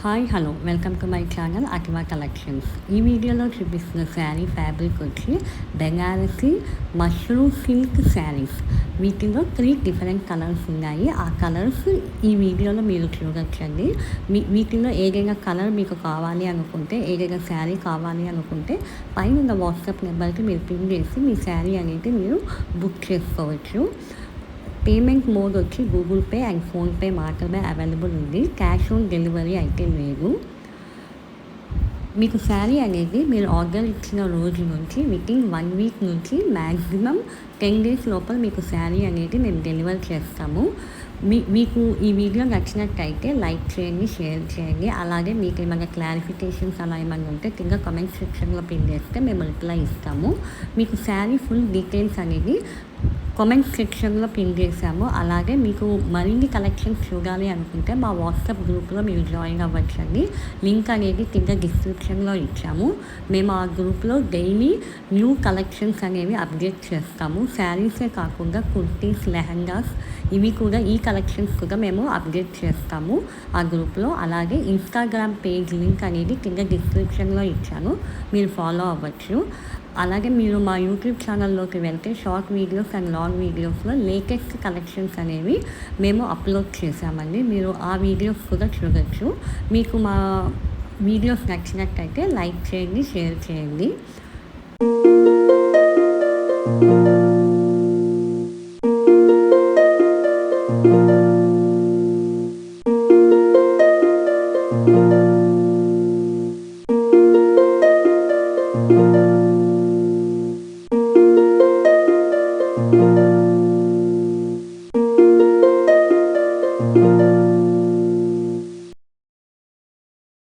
Hi hello welcome to my channel అటివా collections. ఈ వీడియోలో చూపిస్తున్న శారీ ఫ్యాబ్రిక్ వచ్చి బెంగారసీ మష్రూమ్ సిల్క్ శారీస్. వీటిలో 3 డిఫరెంట్ కలర్స్ ఉన్నాయి. ఆ కలర్స్ ఈ వీడియోలో మీరు చూడొచ్చండి. వీటిలో ఏదైనా కలర్ మీకు కావాలి అనుకుంటే, ఏదైనా శారీ కావాలి అనుకుంటే పైన ఉన్న వాట్సాప్ నెంబర్కి మీరు పిన్ చేసి మీ శారీ అనేది మీరు బుక్ చేసుకోవచ్చు. పేమెంట్ మోడ్ వచ్చి గూగుల్ పే అండ్ ఫోన్పే మాత్రమే అవైలబుల్ ఉంది. క్యాష్ ఆన్ డెలివరీ అయితే లేదు. మీకు శారీ అనేది మీరు ఆర్డర్ ఇచ్చిన రోజు నుంచి వితిన్ 1 వీక్ నుంచి మ్యాక్సిమం 10 డేస్ లోపల మీకు శారీ అనేది మేము డెలివర్ చేస్తాము. మీకు ఈ వీడియో నచ్చినట్టయితే లైక్ చేయండి, షేర్ చేయండి. అలాగే మీకు ఏమైనా క్లారిఫికేషన్స్ అలా ఏమైనా ఉంటే కింద కామెంట్ సెక్షన్లో పిన్ చేస్తే మేము రిప్లై ఇస్తాము. మీకు శారీ ఫుల్ డీటెయిల్స్ అనేది కామెంట్ సెక్షన్లో పిన్ చేసాము. అలాగే మీకు మరిన్ని కలెక్షన్స్ చూడాలి అనుకుంటే మా వాట్సాప్ గ్రూప్లో మీరు జాయిన్ అవ్వచ్చండి. లింక్ అనేది కింద డిస్క్రిప్షన్లో ఇచ్చాము. మేము ఆ గ్రూప్లో డైలీ న్యూ కలెక్షన్స్ అనేవి అప్డేట్ చేస్తాము. శారీసే కాకుండా కుర్తీస్, లెహంగాస్ ఇవి కూడా ఈ కలెక్షన్స్ కూడా మేము అప్డేట్ చేస్తాము ఆ గ్రూప్లో. అలాగే ఇన్స్టాగ్రామ్ పేజ్ లింక్ అనేది కింద డిస్క్రిప్షన్లో ఇచ్చాను, మీరు ఫాలో అవ్వచ్చు. అలాగే మీరు మా యూట్యూబ్ ఛానల్లోకి వెళ్తే షార్ట్ వీడియోస్ అండ్ లాంగ్ వీడియోస్లో లేటెస్ట్ కలెక్షన్స్ అనేవి మేము అప్లోడ్ చేసామండి. మీరు ఆ వీడియోస్ కూడా చూడొచ్చు. మీకు మా వీడియోస్ నచ్చినట్టయితే లైక్ చేయండి, షేర్ చేయండి.